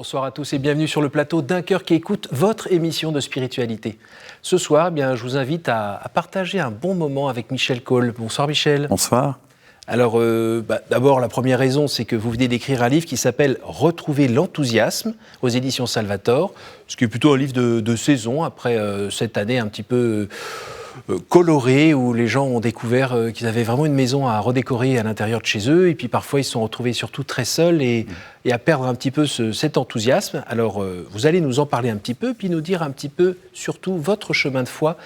Bonsoir à tous et bienvenue sur le plateau d'Un cœur qui écoute, votre émission de spiritualité. Ce soir, je vous invite à partager un bon moment avec Michel Cole. Bonsoir Michel. Bonsoir. Alors, d'abord, la première raison, c'est que vous venez d'écrire un livre qui s'appelle « Retrouver l'enthousiasme » aux éditions Salvator, ce qui est plutôt un livre de saison, après cette année un petit peu colorée, où les gens ont découvert qu'ils avaient vraiment une maison à redécorer à l'intérieur de chez eux, et puis parfois ils se sont retrouvés surtout très seuls et à perdre un petit peu cet enthousiasme. Alors, vous allez nous en parler un petit peu, puis nous dire un petit peu, surtout, votre chemin de foi,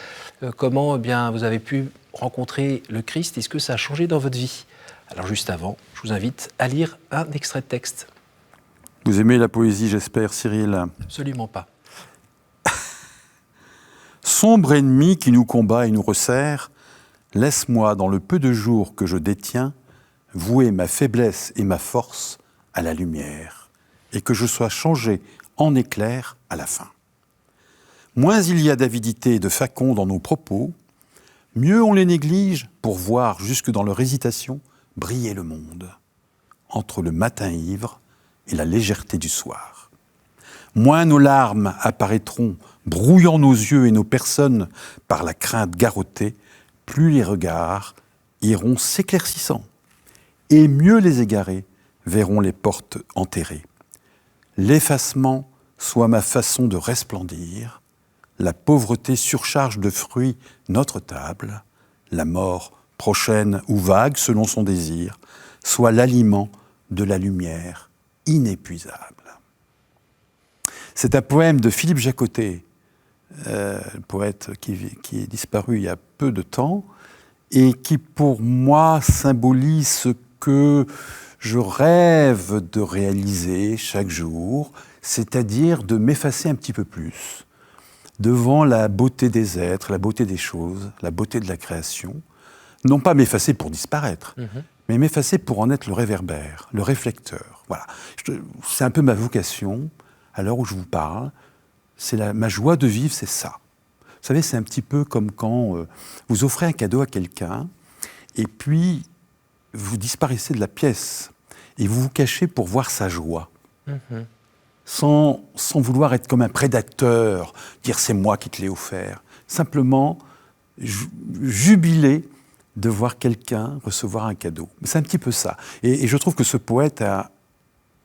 comment vous avez pu rencontrer le Christ, est-ce que ça a changé dans votre vie? Alors juste avant, je vous invite à lire un extrait de texte. Vous aimez la poésie, j'espère, Cyril? Absolument pas. Sombre ennemi qui nous combat et nous resserre, laisse-moi, dans le peu de jours que je détiens, vouer ma faiblesse et ma force à la lumière, et que je sois changé en éclair à la fin. Moins il y a d'avidité et de facon dans nos propos, mieux on les néglige pour voir jusque dans leur hésitation briller le monde, entre le matin ivre et la légèreté du soir. Moins nos larmes apparaîtront, brouillant nos yeux et nos personnes par la crainte garrottée, plus les regards iront s'éclaircissant, et mieux les égarés verront les portes enterrées. L'effacement soit ma façon de resplendir, la pauvreté surcharge de fruits notre table, la mort prochaine ou vague selon son désir, soit l'aliment de la lumière inépuisable. C'est un poème de Philippe Jacotet, poète qui est disparu il y a peu de temps, et qui pour moi symbolise ce que je rêve de réaliser chaque jour, c'est-à-dire de m'effacer un petit peu plus devant la beauté des êtres, la beauté des choses, la beauté de la création. Non pas m'effacer pour disparaître, mais m'effacer pour en être le réverbère, le réflecteur. Voilà. C'est un peu ma vocation, à l'heure où je vous parle. Ma joie de vivre, c'est ça. Vous savez, c'est un petit peu comme quand vous offrez un cadeau à quelqu'un, et puis vous disparaissez de la pièce, et vous vous cachez pour voir sa joie. Sans vouloir être comme un prédateur, dire c'est moi qui te l'ai offert. Simplement jubiler de voir quelqu'un recevoir un cadeau. C'est un petit peu ça. Et je trouve que ce poète a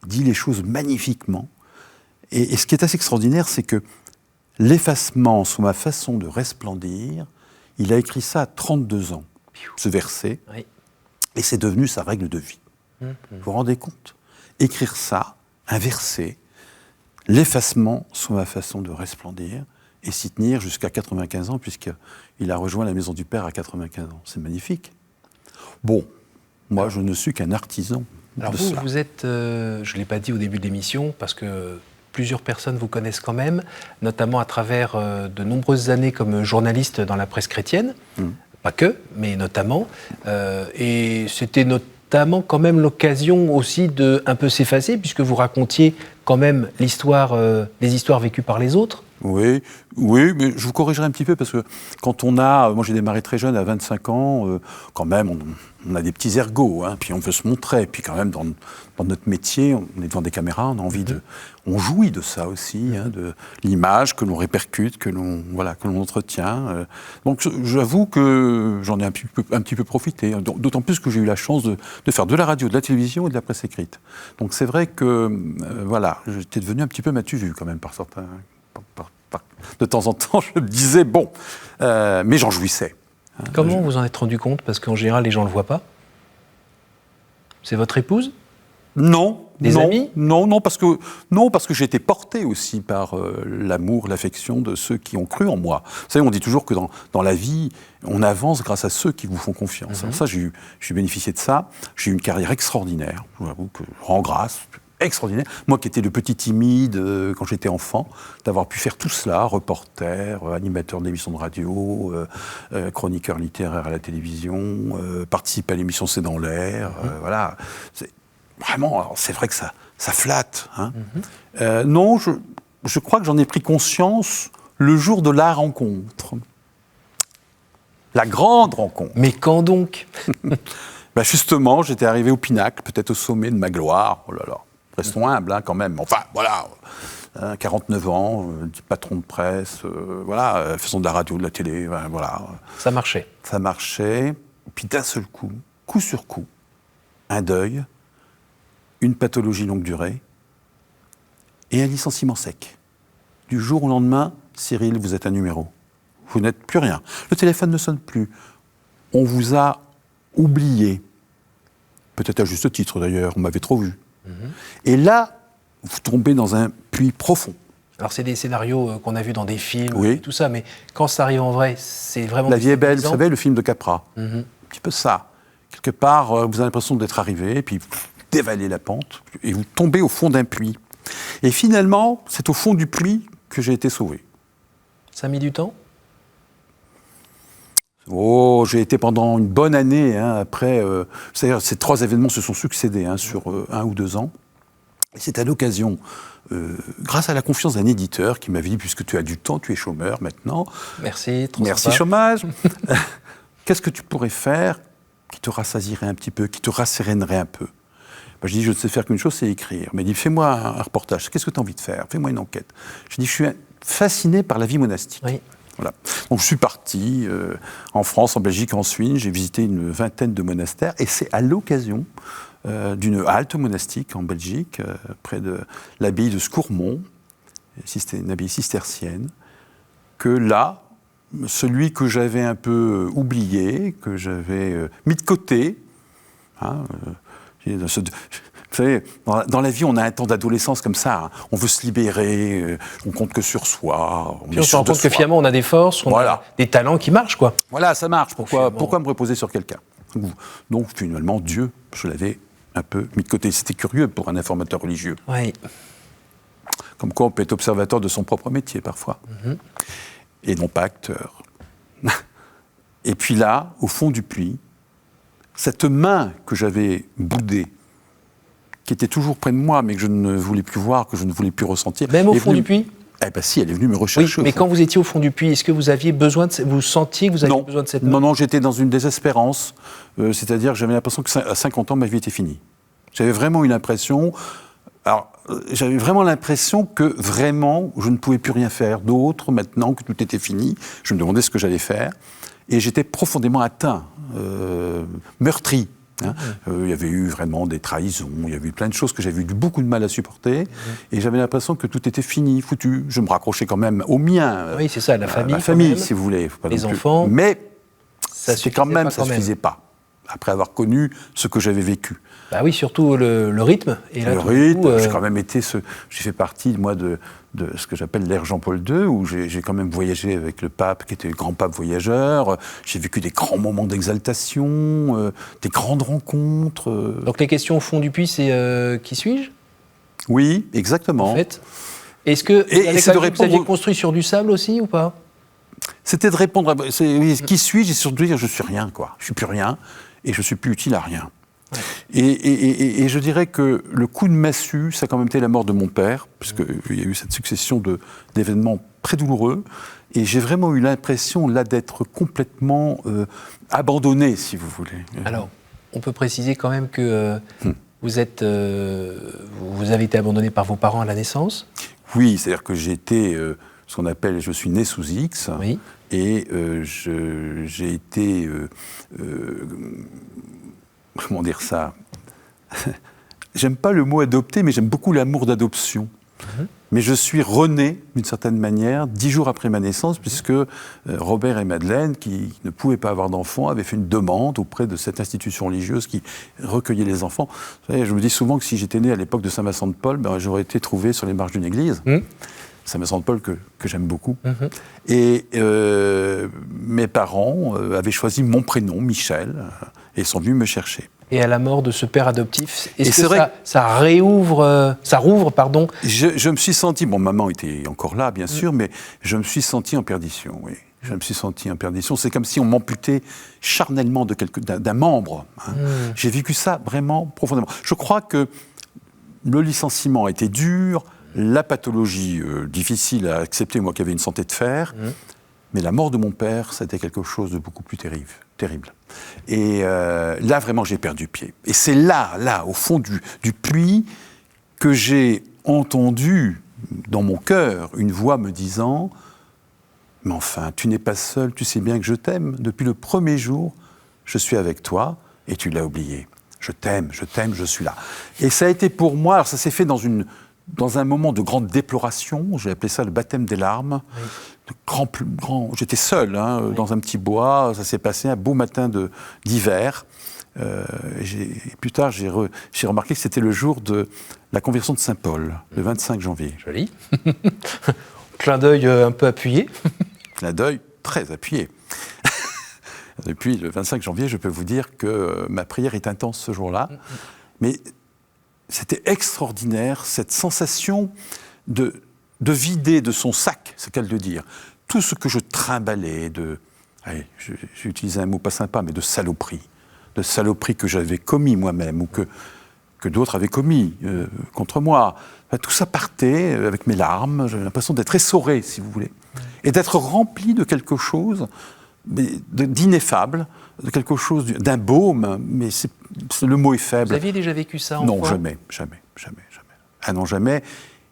dit les choses magnifiquement. Et ce qui est assez extraordinaire, c'est que l'effacement sous ma façon de resplendir, il a écrit ça à 32 ans, ce verset, oui. Et c'est devenu sa règle de vie. Vous vous rendez compte? Écrire ça, un verset, l'effacement sous ma façon de resplendir, et s'y tenir jusqu'à 95 ans, puisqu'il a rejoint la Maison du Père à 95 ans. C'est magnifique. Bon, moi, je ne suis qu'un artisan. Alors vous êtes, je ne l'ai pas dit au début de l'émission, parce que plusieurs personnes vous connaissent quand même, notamment à travers de nombreuses années comme journaliste dans la presse chrétienne, pas que, mais notamment, et c'était notamment quand même l'occasion aussi de un peu s'effacer, puisque vous racontiez quand même les histoires vécues par les autres. Oui, mais je vous corrigerai un petit peu, parce que quand moi j'ai démarré très jeune, à 25 ans, quand même, on a des petits ergots, puis on veut se montrer, puis quand même dans notre métier, on est devant des caméras, on a envie on jouit de ça aussi, de l'image que l'on répercute, que l'on entretient. Donc j'avoue que j'en ai un petit peu profité, d'autant plus que j'ai eu la chance de faire de la radio, de la télévision et de la presse écrite. Donc c'est vrai que, j'étais devenu un petit peu matu-vu quand même par certains... De temps en temps, je me disais, mais j'en jouissais. Comment vous en êtes rendu compte? Parce qu'en général, les gens ne le voient pas. C'est votre épouse? Non. Des amis? Non, parce que j'ai été porté aussi par l'amour, l'affection de ceux qui ont cru en moi. Vous savez, on dit toujours que dans la vie, on avance grâce à ceux qui vous font confiance. Alors ça, j'ai bénéficié de ça. J'ai eu une carrière extraordinaire. J'avoue que je rends grâce. Extraordinaire. Moi qui étais le petit timide quand j'étais enfant, d'avoir pu faire tout cela, reporter, animateur d'émissions de radio, chroniqueur littéraire à la télévision, participer à l'émission C'est dans l'air, voilà. Vraiment, c'est vrai que ça flatte. Non, je crois que j'en ai pris conscience le jour de la rencontre. La grande rencontre. Mais quand donc? Justement, j'étais arrivé au pinacle, peut-être au sommet de ma gloire. Oh là là. Restons humbles, quand même. Enfin, voilà, 49 ans, patron de presse, voilà, faisant de la radio, de la télé, voilà. Ça marchait. Ça marchait. Puis d'un seul coup sur coup, un deuil, une pathologie longue durée et un licenciement sec. Du jour au lendemain, Cyril, vous êtes un numéro. Vous n'êtes plus rien. Le téléphone ne sonne plus. On vous a oublié. Peut-être à juste titre d'ailleurs, on m'avait trop vu. Et là, vous tombez dans un puits profond. Alors c'est des scénarios qu'on a vus dans des films, Oui. et tout ça, mais quand ça arrive en vrai, c'est vraiment... La vie est belle, vous déstabilisant. savez, le film de Capra. Un petit peu ça. Quelque part, vous avez l'impression d'être arrivé, et puis vous dévalez la pente, et vous tombez au fond d'un puits. Et finalement, c'est au fond du puits que j'ai été sauvé. Ça a mis du temps? Oh, j'ai été pendant une bonne année, après... c'est-à-dire, ces 3 événements se sont succédés sur 1 ou 2 ans. Et c'est à l'occasion, grâce à la confiance d'un éditeur qui m'avait dit, puisque tu as du temps, tu es chômeur maintenant. Merci, trop Merci sympa. chômage. Qu'est-ce que tu pourrais faire qui te rassasierait un petit peu, qui te rassérénerait un peu? Je dis, je ne sais faire qu'une chose, c'est écrire. Mais il dit, fais-moi un reportage. Qu'est-ce que tu as envie de faire? Fais-moi une enquête. Je dis, je suis fasciné par la vie monastique. Oui. Voilà. Donc je suis parti en France, en Belgique, en Suisse. J'ai visité une 20aine de monastères. Et c'est à l'occasion d'une halte monastique en Belgique, près de l'abbaye de Scourmont, c'était une abbaye cistercienne, que là, celui que j'avais un peu oublié, que j'avais mis de côté, vous savez, dans la vie, on a un temps d'adolescence comme ça. On veut se libérer, on compte que sur soi. Puis on se rend compte que finalement, on a des forces, on a des talents qui marchent, quoi. Voilà, ça marche. Finalement... Pourquoi me reposer sur quelqu'un? Donc, finalement, Dieu, je l'avais un peu mis de côté. C'était curieux pour un informateur religieux. Oui. Comme quoi, on peut être observateur de son propre métier, parfois. Et non pas acteur. Et puis là, au fond du puits, cette main que j'avais boudée, qui était toujours près de moi, mais que je ne voulais plus voir, que je ne voulais plus ressentir. Même au fond du puits? Eh bien si, elle est venue me rechercher. Oui, mais quand vous étiez au fond du puits, est-ce que vous aviez besoin de... Vous sentiez que vous aviez besoin de cette main? Non, j'étais dans une désespérance. C'est-à-dire que j'avais l'impression qu'à 50 ans, ma vie était finie. J'avais vraiment une impression... Alors, j'avais vraiment l'impression que vraiment, je ne pouvais plus rien faire d'autre maintenant que tout était fini. Je me demandais ce que j'allais faire. Et j'étais profondément atteint, meurtri. Il y avait eu vraiment des trahisons, il y avait eu plein de choses que j'avais eu beaucoup de mal à supporter. Et j'avais l'impression que tout était fini, foutu. Je me raccrochais quand même au mien. Oui, c'est ça, la famille. La famille, si vous voulez. Les enfants. Mais ça c'était quand même, ça ne suffisait pas. Après avoir connu ce que j'avais vécu. Bah oui, surtout le rythme. Et là, le rythme, j'ai quand même été... J'ai fait partie, moi, de ce que j'appelle l'ère Jean-Paul II, où j'ai quand même voyagé avec le pape, qui était le grand pape voyageur. J'ai vécu des grands moments d'exaltation, des grandes rencontres. Donc les questions au fond du puits, c'est qui suis-je? Oui, exactement. En fait. Est-ce que vous aviez construit sur du sable aussi, ou pas? C'était de répondre à... qui suis-je? Et surtout dire, je suis rien, quoi. Je suis plus rien, et je suis plus utile à rien. Ouais. Et je dirais que le coup de massue, ça a quand même été la mort de mon père, puisqu'il y a eu cette succession d'événements très douloureux, et j'ai vraiment eu l'impression, là, d'être complètement abandonné, si vous voulez. Alors, on peut préciser quand même que vous avez été abandonné par vos parents à la naissance? Oui, c'est-à-dire que j'ai été... ce qu'on appelle, je suis né sous X, oui. Et j'ai été, comment dire ça, j'aime pas le mot adopté, mais j'aime beaucoup l'amour d'adoption. Mais je suis rené, d'une certaine manière, 10 jours après ma naissance, puisque Robert et Madeleine, qui ne pouvaient pas avoir d'enfants, avaient fait une demande auprès de cette institution religieuse qui recueillait les enfants. Vous savez, je me dis souvent que si j'étais né à l'époque de Saint-Vincent de Paul, j'aurais été trouvé sur les marches d'une église. Saint-Vincent de Paul que j'aime beaucoup. Et mes parents avaient choisi mon prénom, Michel, et sont venus me chercher. Et à la mort de ce père adoptif, est-ce que ça rouvre, Je me suis senti, bon, maman était encore là, bien sûr, mais je me suis senti en perdition, oui. Je me suis senti en perdition. C'est comme si on m'amputait charnellement d'un membre. J'ai vécu ça vraiment profondément. Je crois que le licenciement a été dur, la pathologie difficile à accepter, moi qui avais une santé de fer, mais la mort de mon père, c'était quelque chose de beaucoup plus terrible. Et là, vraiment, j'ai perdu pied. Et c'est là, au fond du puits, que j'ai entendu dans mon cœur une voix me disant « Mais enfin, tu n'es pas seul, tu sais bien que je t'aime. Depuis le premier jour, je suis avec toi et tu l'as oublié. Je t'aime, je suis là. » Et ça a été pour moi, alors ça s'est fait dans un moment de grande déploration, j'ai appelé ça le baptême des larmes. Oui. J'étais seul oui. Dans un petit bois, ça s'est passé un beau matin d'hiver. Plus tard, j'ai remarqué que c'était le jour de la conversion de Saint Paul, le 25 janvier. Joli. Clin d'œil un peu appuyé. Clin d'œil très appuyé. Depuis le 25 janvier, je peux vous dire que ma prière est intense ce jour-là. Mais c'était extraordinaire, cette sensation de vider de son sac, c'est qu'elle de dire, tout ce que je trimballais j'ai utilisé un mot pas sympa, mais de saloperie que j'avais commis moi-même ou que d'autres avaient commis contre moi. Enfin, tout ça partait avec mes larmes, j'avais l'impression d'être essoré, si vous voulez, et d'être rempli de quelque chose d'ineffable, de quelque chose, d'un baume, mais le mot est faible. Vous aviez déjà vécu ça Non, jamais. Ah non, jamais.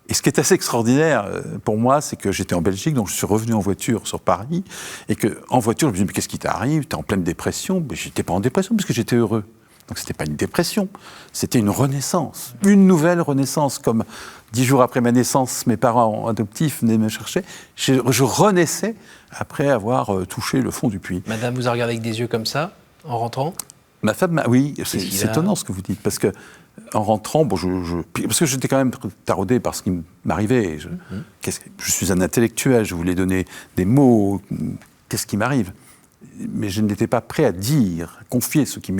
Et ce qui est assez extraordinaire pour moi, c'est que j'étais en Belgique, donc je suis revenu en voiture sur Paris, et qu'en voiture, je me suis dit, mais qu'est-ce qui t'arrive ? T'es en pleine dépression ? Mais j'étais pas en dépression, parce que j'étais heureux. Donc c'était pas une dépression, c'était une renaissance, une nouvelle renaissance. Comme 10 jours après ma naissance, mes parents adoptifs venaient me chercher, je renaissais après avoir touché le fond du puits. Madame vous a regardé avec des yeux comme ça, en rentrant ? Ma femme, oui, c'est étonnant ce que vous dites, parce que en rentrant, parce que j'étais quand même taraudé par ce qui m'arrivait. Je suis un intellectuel, je voulais donner des mots, qu'est-ce qui m'arrive ? Mais je n'étais pas prêt à dire, à confier ce qui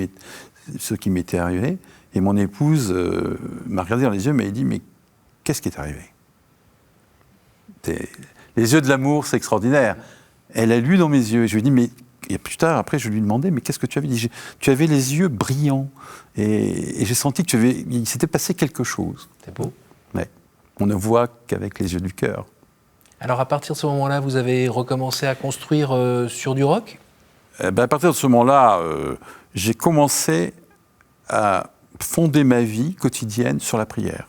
m'était arrivé. Et mon épouse m'a regardé dans les yeux, m'a dit, mais qu'est-ce qui est arrivé ? Les yeux de l'amour, c'est extraordinaire. Elle a lu dans mes yeux, et je lui ai dit, mais... Et plus tard, après, je lui demandais, mais qu'est-ce que tu avais dit ? Tu avais les yeux brillants, et j'ai senti qu'il s'était passé quelque chose. C'est beau. Ouais. On ne voit qu'avec les yeux du cœur. Alors, à partir de ce moment-là, vous avez recommencé à construire sur du roc ? À partir de ce moment-là, j'ai commencé à fonder ma vie quotidienne sur la prière.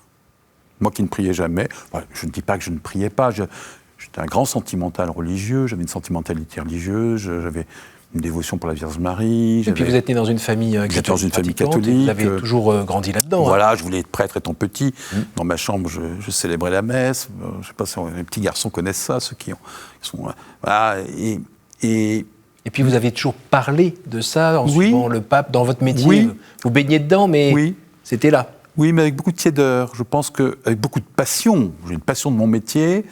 Moi qui ne priais jamais, je ne dis pas que je ne priais pas, j'étais un grand sentimental religieux, j'avais une sentimentalité religieuse, j'avais une dévotion pour la Vierge Marie. Et puis vous êtes né dans une famille catholique. Vous avez toujours grandi là-dedans. Voilà, je voulais être prêtre étant petit. Dans ma chambre, je célébrais la messe. Je ne sais pas si les petits garçons connaissent ça, ceux qui sont... Voilà, et puis vous avez toujours parlé de ça en suivant le pape dans votre métier. Oui. Vous baignez dedans, mais c'était là. Oui, mais avec beaucoup de tiédeur. Je pense qu'avec beaucoup de passion. J'ai une passion de mon métier.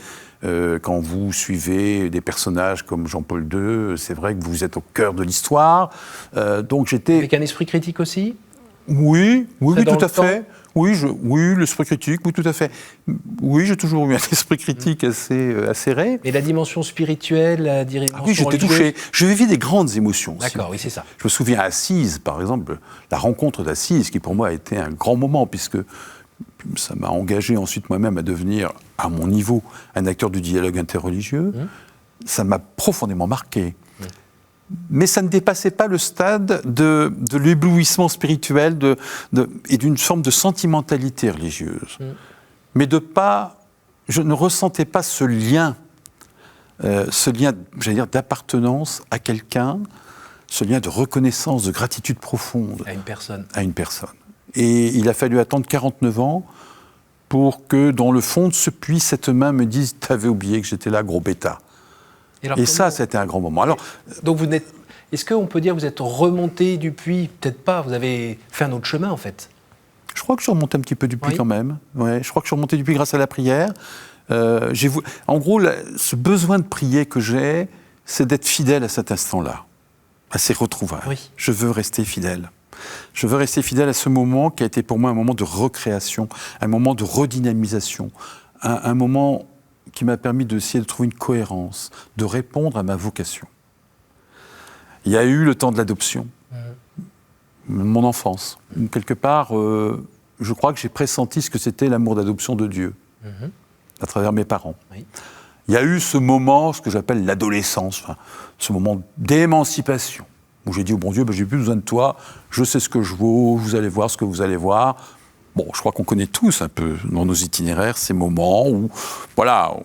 Quand vous suivez des personnages comme Jean-Paul II, c'est vrai que vous êtes au cœur de l'histoire. Donc j'étais... Avec un esprit critique aussi ? Oui, tout à fait. Oui, l'esprit critique, oui, tout à fait. Oui, j'ai toujours eu un esprit critique assez acéré. Et la dimension spirituelle, la dimension oui, j'étais touché. Je vivais des grandes émotions. D'accord, oui, c'est ça. Je me souviens à Assise, par exemple, la rencontre d'Assise, qui pour moi a été un grand moment, puisque ça m'a engagé ensuite moi-même à devenir, à mon niveau, un acteur du dialogue interreligieux. Ça m'a profondément marqué. Mais ça ne dépassait pas le stade de l'éblouissement spirituel et d'une forme de sentimentalité religieuse. Mais je ne ressentais pas ce lien, j'allais dire, d'appartenance à quelqu'un, ce lien de reconnaissance, de gratitude profonde. À une personne. À une personne. Et il a fallu attendre 49 ans pour que, dans le fond de ce puits, cette main me dise « T'avais oublié que j'étais là, gros bêta ». Et ça, c'était un grand moment. Alors, donc, est-ce qu'on peut dire que vous êtes remonté du puits ? Peut-être pas, vous avez fait un autre chemin, en fait. Je crois que je suis remonté un petit peu du puits quand même. Ouais, je crois que je suis remonté du puits grâce à la prière. En gros, ce besoin de prier que j'ai, c'est d'être fidèle à cet instant-là, à ces retrouvailles. Oui. Je veux rester fidèle. Je veux rester fidèle à ce moment qui a été pour moi un moment de recréation, un moment de redynamisation, un moment qui m'a permis d'essayer de trouver une cohérence, de répondre à ma vocation. Il y a eu le temps de l'adoption, mon enfance. Quelque part, je crois que j'ai pressenti ce que c'était l'amour d'adoption de Dieu, à travers mes parents. Oui. Il y a eu ce moment, ce que j'appelle l'adolescence, ce moment d'émancipation, où j'ai dit au bon Dieu, j'ai plus besoin de toi, je sais ce que je vaux, vous allez voir ce que vous allez voir. Bon, je crois qu'on connaît tous un peu dans nos itinéraires ces moments où, voilà,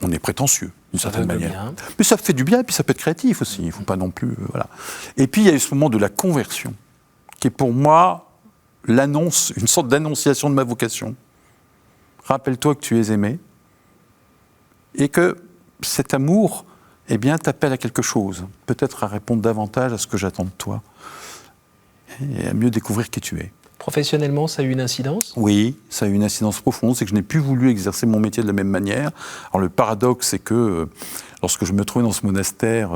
on est prétentieux d'une certaine manière. Bien. Mais ça fait du bien, et puis ça peut être créatif aussi. Il ne faut pas non plus, voilà. Et puis il y a eu ce moment de la conversion, qui est pour moi l'annonce, une sorte d'annonciation de ma vocation. Rappelle-toi que tu es aimé et que cet amour, eh bien, t'appelle à quelque chose, peut-être à répondre davantage à ce que j'attends de toi et à mieux découvrir qui tu es. Professionnellement, ça a eu une incidence? Oui, ça a eu une incidence profonde, c'est que je n'ai plus voulu exercer mon métier de la même manière. Alors le paradoxe, c'est que lorsque je me trouvais dans ce monastère,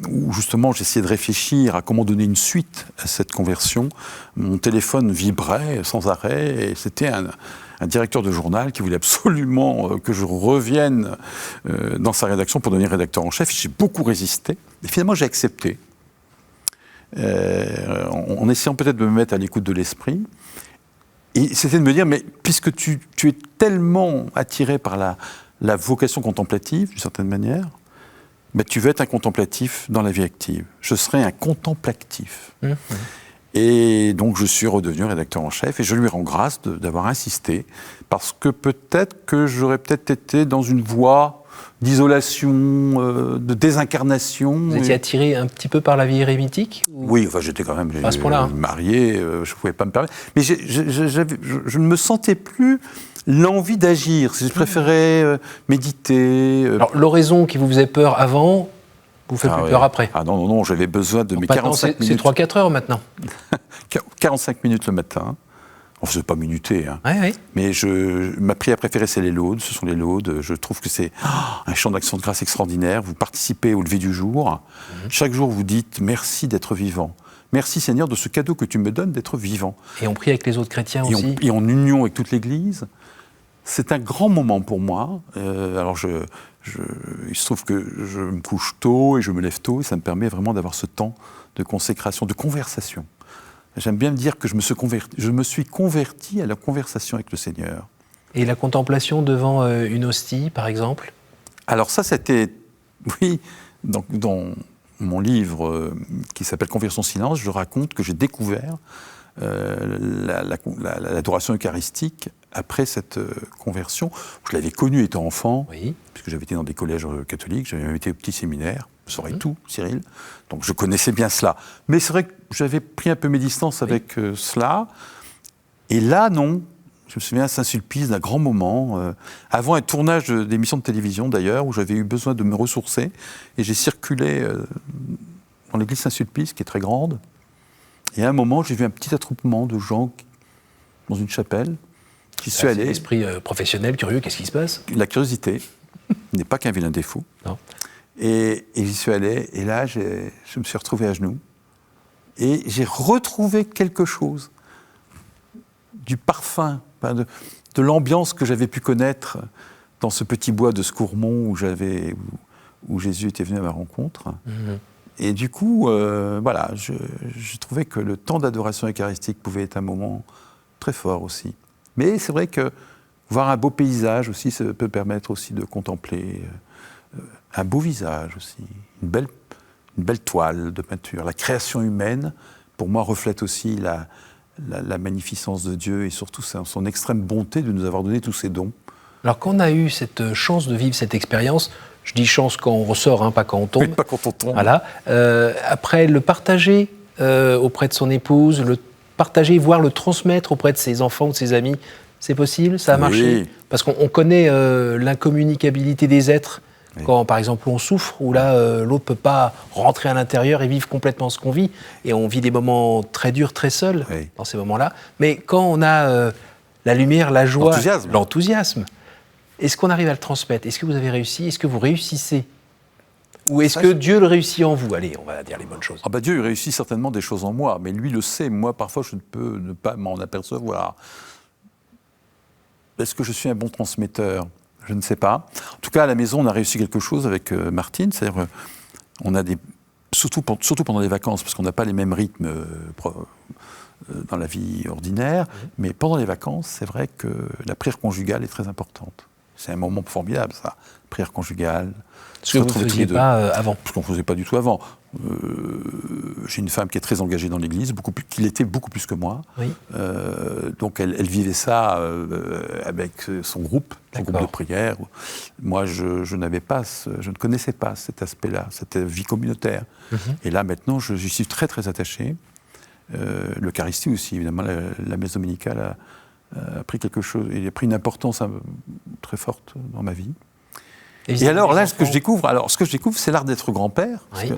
où justement j'essayais de réfléchir à comment donner une suite à cette conversion, mon téléphone vibrait sans arrêt, et c'était un directeur de journal qui voulait absolument que je revienne dans sa rédaction pour devenir rédacteur en chef. J'ai beaucoup résisté, et finalement j'ai accepté. En essayant peut-être de me mettre à l'écoute de l'esprit. Et c'était de me dire, mais puisque tu es tellement attiré par la vocation contemplative, d'une certaine manière, ben tu veux être un contemplatif dans la vie active. Je serai un contemplatif. Mmh. Et donc je suis redevenu rédacteur en chef, et je lui rends grâce d'avoir insisté, parce que peut-être que j'aurais peut-être été dans une voie d'isolation, de désincarnation. Vous étiez attiré un petit peu par la vie érémitique ou... Oui, enfin j'étais quand même marié, je ne pouvais pas me permettre. Mais je ne me sentais plus l'envie d'agir. Je préférais méditer. Alors l'oraison qui vous faisait peur avant, vous fait plus peur après? Ah non, j'avais besoin de mes 45 minutes. C'est 3-4 heures maintenant. 45 minutes le matin. On ne faisait pas minuter, hein. Oui. Mais ma prière préférée, c'est les laudes. Ce sont les laudes. Je trouve que c'est un chant d'action de grâce extraordinaire. Vous participez au lever du jour. Chaque jour, vous dites merci d'être vivant. Merci Seigneur de ce cadeau que tu me donnes d'être vivant. Et on prie avec les autres chrétiens aussi. Et en union avec toute l'Église. C'est un grand moment pour moi. Alors, il se trouve que je me couche tôt et je me lève tôt. Et ça me permet vraiment d'avoir ce temps de consécration, de conversation. J'aime bien me dire que je me suis converti à la conversation avec le Seigneur. Et la contemplation devant une hostie, par exemple? Alors ça, c'était... Oui, dans mon livre qui s'appelle « Conversion silence », je raconte que j'ai découvert l'adoration eucharistique après cette conversion. Je l'avais connue étant enfant, oui, puisque j'avais été dans des collèges catholiques, j'avais même été au petit séminaire. Je saurais tout, Cyril. Donc je connaissais bien cela. Mais c'est vrai que j'avais pris un peu mes distances avec cela. Et là, non. Je me souviens à Saint-Sulpice d'un grand moment, avant un tournage d'émission de télévision d'ailleurs, où j'avais eu besoin de me ressourcer. Et j'ai circulé dans l'église Saint-Sulpice, qui est très grande. Et à un moment, j'ai vu un petit attroupement de gens dans une chapelle. J'y suis allé. L'esprit professionnel, curieux, qu'est-ce qui se passe? La curiosité n'est pas qu'un vilain défaut. Non. Et j'y suis allé, et là, je me suis retrouvé à genoux. Et j'ai retrouvé quelque chose du parfum, de l'ambiance que j'avais pu connaître dans ce petit bois de Scourmont où Jésus était venu à ma rencontre. Mmh. Et du coup, voilà, je trouvais que le temps d'adoration eucharistique pouvait être un moment très fort aussi. Mais c'est vrai que voir un beau paysage aussi, ça peut permettre aussi de contempler un beau visage aussi, une belle toile de peinture. La création humaine, pour moi, reflète aussi la magnificence de Dieu et surtout son extrême bonté de nous avoir donné tous ces dons. Alors quand on a eu cette chance de vivre cette expérience, je dis chance quand on ressort, hein, pas quand on tombe. Oui, pas quand on tombe. Voilà. Après, le partager auprès de son épouse, le partager, voire le transmettre auprès de ses enfants ou de ses amis, c'est possible? Ça a marché? Oui. Parce qu'on connaît l'incommunicabilité des êtres. Oui. Quand, par exemple, on souffre, où là, l'autre ne peut pas rentrer à l'intérieur et vivre complètement ce qu'on vit. Et on vit des moments très durs, très seuls, oui, dans ces moments-là. Mais quand on a la lumière, la joie, l'enthousiasme, est-ce qu'on arrive à le transmettre? Est-ce que vous avez réussi? Est-ce que vous réussissez? Ou est-ce que Dieu le réussit en vous? Allez, on va dire les bonnes choses. Ah bah Dieu réussit certainement des choses en moi, mais lui le sait. Moi, parfois, je ne peux ne pas m'en apercevoir. Est-ce que je suis un bon transmetteur? Je ne sais pas. En tout cas, à la maison, on a réussi quelque chose avec Martine. C'est-à-dire, on a surtout pendant les vacances, parce qu'on n'a pas les mêmes rythmes dans la vie ordinaire, mais pendant les vacances, c'est vrai que la prière conjugale est très importante. C'est un moment formidable, ça. Prière conjugale. Ce que vous ne faisiez pas avant. Ce qu'on ne faisait pas du tout avant. J'ai une femme qui est très engagée dans l'Église, qui l'était beaucoup plus que moi. Oui. Donc elle vivait ça avec son groupe de prière. Moi, je ne connaissais pas cet aspect-là, cette vie communautaire. Et là, maintenant, j'y suis très, très attaché. L'Eucharistie aussi, évidemment, la messe dominicale a pris quelque chose, il a pris une importance très forte dans ma vie. Et alors là, ce que je découvre, c'est l'art d'être grand-père. Oui.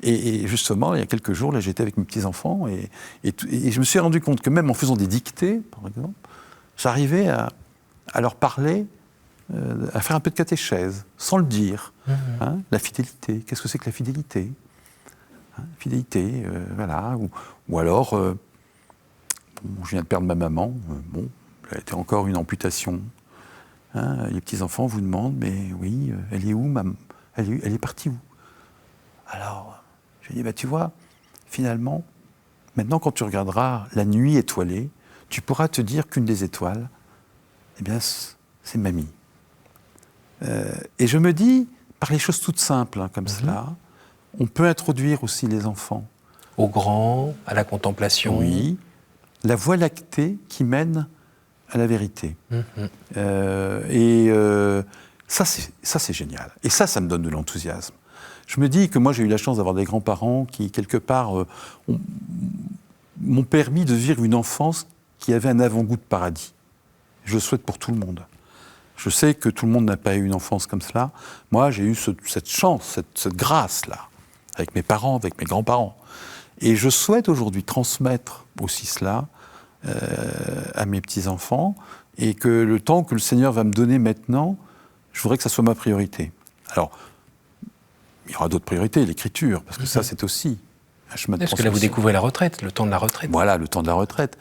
Et justement, il y a quelques jours, là, j'étais avec mes petits-enfants et je me suis rendu compte que même en faisant des dictées, par exemple, j'arrivais à leur parler, à faire un peu de catéchèse, sans le dire. Hein, la fidélité, qu'est-ce que c'est que la fidélité? Fidélité, voilà. Ou alors, je viens de perdre ma maman, elle a été encore une amputation. Hein, les petits-enfants vous demandent, mais oui, elle est où, elle est partie où? Alors, je dis, tu vois, finalement, maintenant quand tu regarderas la nuit étoilée, tu pourras te dire qu'une des étoiles, eh bien, c'est mamie. Et je me dis, par les choses toutes simples, comme cela, on peut introduire aussi les enfants. Au grand, à la contemplation. Oui, la voie lactée qui mène à la vérité. Ça, c'est génial. Et ça me donne de l'enthousiasme. Je me dis que moi, j'ai eu la chance d'avoir des grands-parents qui, quelque part, m'ont permis de vivre une enfance qui avait un avant-goût de paradis. Je le souhaite pour tout le monde. Je sais que tout le monde n'a pas eu une enfance comme cela. Moi, j'ai eu cette chance, cette grâce-là, avec mes parents, avec mes grands-parents. Et je souhaite aujourd'hui transmettre aussi cela à mes petits-enfants, et que le temps que le Seigneur va me donner maintenant, je voudrais que ça soit ma priorité. Alors, il y aura d'autres priorités, l'écriture, parce que ça, c'est aussi un chemin de transmission. Parce que là, vous découvrez la retraite, le temps de la retraite. Voilà, le temps de la retraite.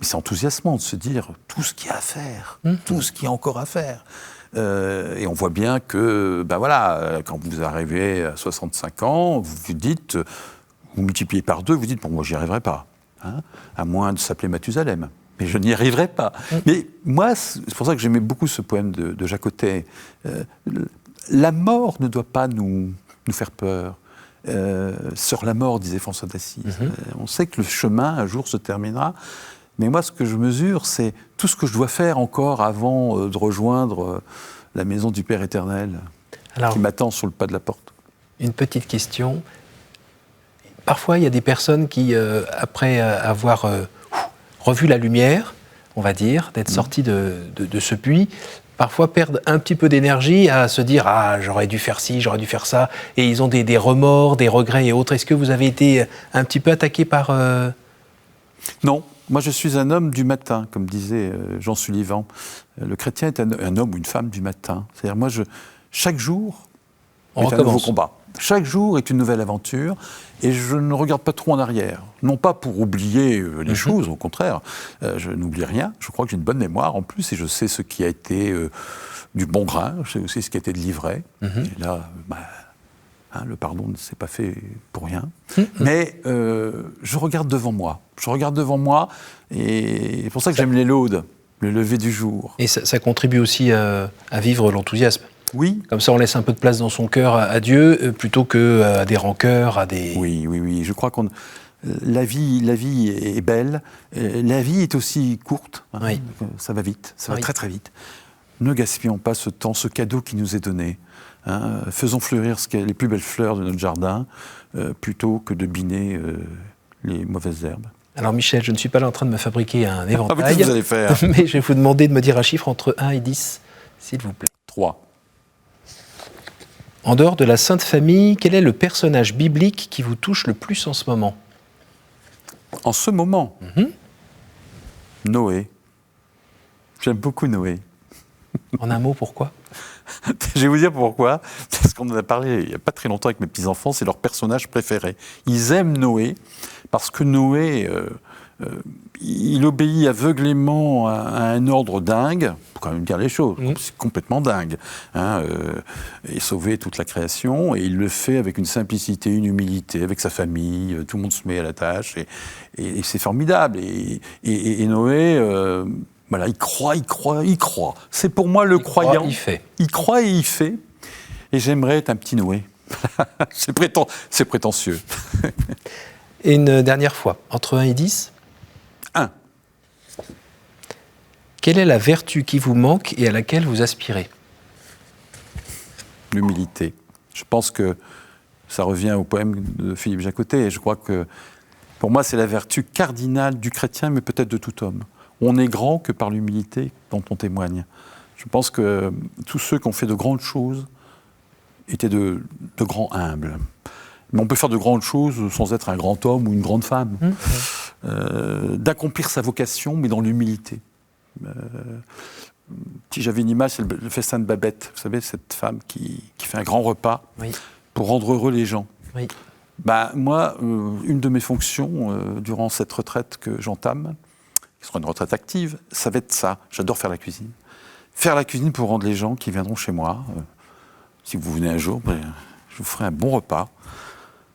Mais c'est enthousiasmant de se dire tout ce qu'il y a à faire, tout ce qu'il y a encore à faire. Et on voit bien que, quand vous arrivez à 65 ans, vous vous dites, vous multipliez par 2, vous dites, moi, j'y arriverai pas. Hein, à moins de s'appeler Mathusalem. Mais je n'y arriverai pas. Mais moi, c'est pour ça que j'aimais beaucoup ce poème de Jacotet. La mort ne doit pas nous faire peur. Sur la mort, disait François d'Assise. On sait que le chemin, un jour, se terminera. Mais moi, ce que je mesure, c'est tout ce que je dois faire encore avant de rejoindre la maison du Père éternel qui m'attend sur le pas de la porte. Une petite question. Parfois, il y a des personnes qui, après avoir revu la lumière, on va dire, d'être sorties de ce puits, parfois perdent un petit peu d'énergie à se dire « Ah, j'aurais dû faire ci, j'aurais dû faire ça », et ils ont des remords, des regrets et autres. Est-ce que vous avez été un petit peu attaqué par... Non, moi je suis un homme du matin, comme disait Jean Sullivan. Le chrétien est un homme ou une femme du matin. C'est-à-dire, moi, chaque jour est un nouveau combat. Chaque jour est une nouvelle aventure, et je ne regarde pas trop en arrière. Non pas pour oublier les choses, au contraire, je n'oublie rien. Je crois que j'ai une bonne mémoire en plus, et je sais ce qui a été du bon grain, je sais aussi ce qui a été de l'ivraie. Et là, le pardon ne s'est pas fait pour rien. Mais je regarde devant moi. Je regarde devant moi, et c'est pour ça que j'aime les laudes, le lever du jour. Et ça contribue aussi à vivre l'enthousiasme. Oui. Comme ça, on laisse un peu de place dans son cœur à Dieu, plutôt qu'à des rancœurs, à des... Oui. Je crois la vie est belle. La vie est aussi courte. Oui. Ça va vite. Ça va très, très vite. Ne gaspillons pas ce temps, ce cadeau qui nous est donné. Faisons fleurir les plus belles fleurs de notre jardin, plutôt que de biner les mauvaises herbes. Alors Michel, je ne suis pas là en train de me fabriquer un éventail. Qu'est-ce que vous allez faire? Mais je vais vous demander de me dire un chiffre entre 1 et 10, s'il vous plaît. 3. En dehors de la Sainte Famille, quel est le personnage biblique qui vous touche le plus en ce moment? En ce moment, Noé. J'aime beaucoup Noé. En un mot, pourquoi? Je vais vous dire pourquoi. Parce qu'on en a parlé il n'y a pas très longtemps avec mes petits-enfants, c'est leur personnage préféré. Ils aiment Noé parce que Noé, il obéit aveuglément à un ordre dingue. Il faut quand même dire les choses, c'est complètement dingue. Et sauver toute la création, et il le fait avec une simplicité, une humilité, avec sa famille, tout le monde se met à la tâche, et c'est formidable. Et Noé... Voilà, il croit, il croit, il croit. C'est pour moi le croyant. Il fait. Il croit et il fait. Et j'aimerais être un petit Noé. C'est prétentieux. Et une dernière fois, entre 1 et 10 1. Quelle est la vertu qui vous manque et à laquelle vous aspirez? L'humilité. Je pense que ça revient au poème de Philippe Jacotet. Et je crois que, pour moi, c'est la vertu cardinale du chrétien, mais peut-être de tout homme. On n'est grand que par l'humilité dont on témoigne. Je pense que tous ceux qui ont fait de grandes choses étaient de grands humbles. Mais on peut faire de grandes choses sans être un grand homme ou une grande femme. D'accomplir sa vocation, mais dans l'humilité. Si j'avais une image, c'est le festin de Babette. Vous savez, cette femme qui fait un grand repas pour rendre heureux les gens. Oui. Moi, une de mes fonctions durant cette retraite que j'entame, qui sera une retraite active, ça va être ça. J'adore faire la cuisine. Faire la cuisine pour rendre les gens qui viendront chez moi. Si vous venez un jour, je vous ferai un bon repas.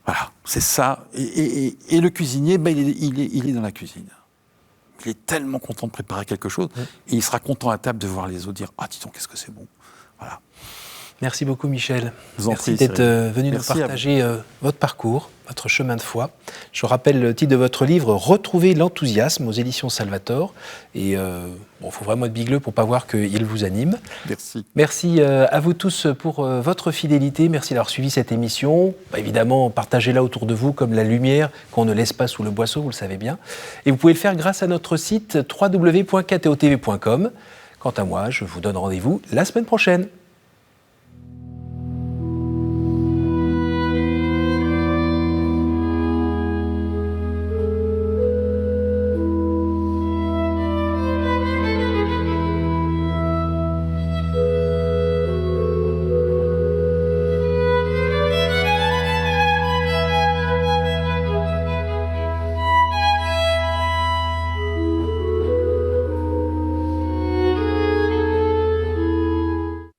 Voilà, c'est ça. Et le cuisinier, il est dans la cuisine. Il est tellement content de préparer quelque chose, et il sera content à table de voir les autres dire « Ah, dis donc, qu'est-ce que c'est bon !» Voilà. Merci beaucoup, Michel. Merci d'être venu nous partager votre parcours, votre chemin de foi. Je rappelle le titre de votre livre, Retrouver l'enthousiasme, aux éditions Salvator. Et il faut vraiment être bigleux pour ne pas voir qu'il vous anime. Merci. Merci à vous tous pour votre fidélité. Merci d'avoir suivi cette émission. Évidemment, partagez-la autour de vous comme la lumière qu'on ne laisse pas sous le boisseau, vous le savez bien. Et vous pouvez le faire grâce à notre site www.ktotv.com. Quant à moi, je vous donne rendez-vous la semaine prochaine.